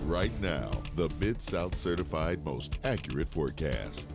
right now, the Mid-South certified most accurate forecast.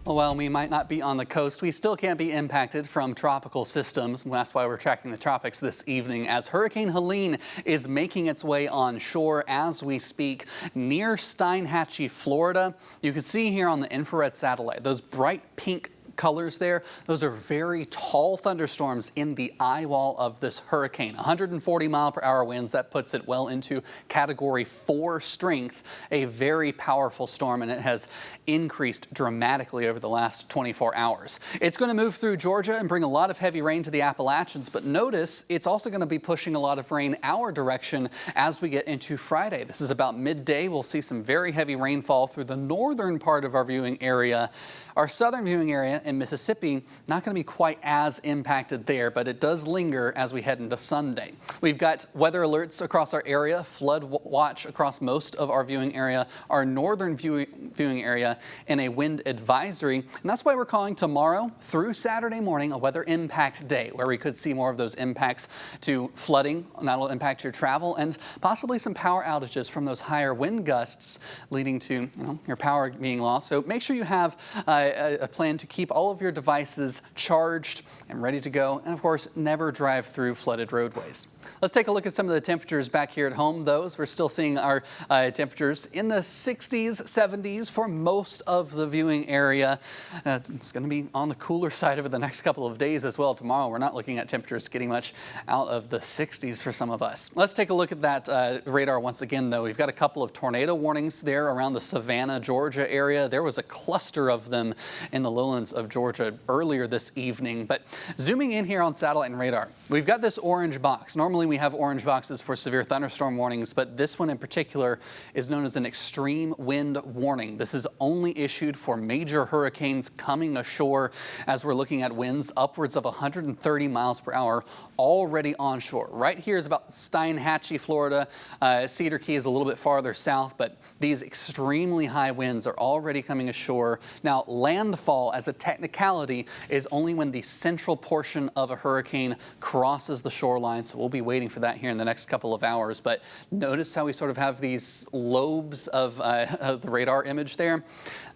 While we might not be on the coast, we still can't be impacted from tropical systems. That's why we're tracking the tropics this evening as Hurricane Helene is making its way on shore as we speak near Steinhatchee, Florida. You can see here on the infrared satellite, those bright pink colors there, those are very tall thunderstorms in the eye wall of this hurricane. 140-mile-per-hour winds, that puts it well into Category 4 strength, a very powerful storm, and it has increased dramatically over the last 24 hours. It's going to move through Georgia and bring a lot of heavy rain to the Appalachians, but notice it's also going to be pushing a lot of rain our direction as we get into Friday. This is about midday. We'll see some very heavy rainfall through the northern part of our viewing area. Our southern viewing area in Mississippi, not going to be quite as impacted there, but it does linger as we head into Sunday. We've got weather alerts across our area, flood watch across most of our viewing area, our northern viewing area in a wind advisory. And that's why we're calling tomorrow through Saturday morning a weather impact day, where we could see more of those impacts to flooding, and that'll impact your travel, and possibly some power outages from those higher wind gusts leading to your power being lost. So make sure you have a plan to keep all of your devices charged and ready to go, and of course never drive through flooded roadways. Let's take a look at some of the temperatures back here at home. Those we're still seeing our temperatures in the 60s, 70s for most of the viewing area. It's going to be on the cooler side over the next couple of days as well. Tomorrow we're not looking at temperatures getting much out of the 60s for some of us. Let's take a look at that radar once again, though. We've got a couple of tornado warnings there around the Savannah, Georgia area. There was a cluster of them in the lowlands of Georgia earlier this evening. But zooming in here on satellite and radar, we've got this orange box. Normally we have orange boxes for severe thunderstorm warnings, but this one in particular is known as an extreme wind warning. This is only issued for major hurricanes coming ashore, as we're looking at winds upwards of 130 miles per hour already onshore. Right here is about Steinhatchee, Florida. Cedar Key is a little bit farther south, but these extremely high winds are already coming ashore. Now, landfall as a technicality is only when the central portion of a hurricane crosses the shoreline, so we'll be waiting for that here in the next couple of hours. But notice how we sort of have these lobes of the radar image there.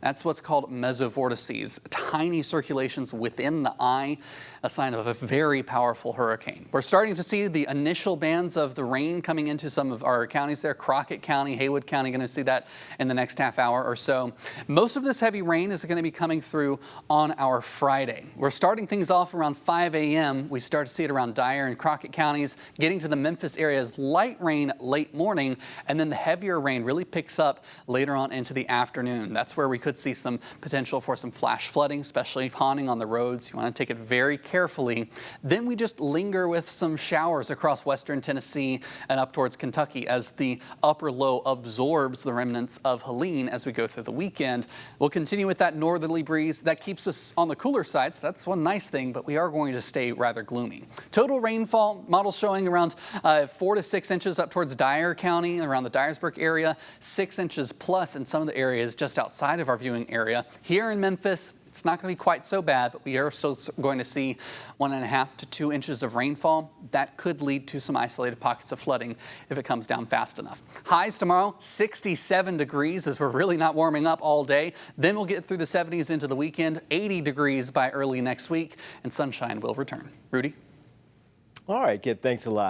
That's what's called mesovortices, tiny circulations within the eye, a sign of a very powerful hurricane. We're starting to see the initial bands of the rain coming into some of our counties there. Crockett County, Haywood County, going to see that in the next half hour or so. Most of this heavy rain is going to be coming through on our Friday. We're starting things off around 5 a.m. We start to see it around Dyer and Crockett counties, getting to the Memphis areas, light rain late morning, and then the heavier rain really picks up later on into the afternoon. That's where we could see some potential for some flash flooding, especially ponding on the roads. You want to take it very carefully. Then we just linger with some showers across western Tennessee and up towards Kentucky as the upper low absorbs the remnants of Helene as we go through the weekend. We'll continue with that northerly breeze that keeps us on the cooler side, so that's one nice thing, but we are going to stay rather gloomy. Total rainfall models showing around 4 to 6 inches up towards Dyer County, around the Dyersburg area, 6 inches plus in some of the areas just outside of our viewing area. Here in Memphis, it's not going to be quite so bad, but we are still going to see 1.5 to 2 inches of rainfall. That could lead to some isolated pockets of flooding if it comes down fast enough. Highs tomorrow, 67 degrees as we're really not warming up all day. Then we'll get through the 70s into the weekend, 80 degrees by early next week, and sunshine will return. Rudy? All right, kid, thanks a lot.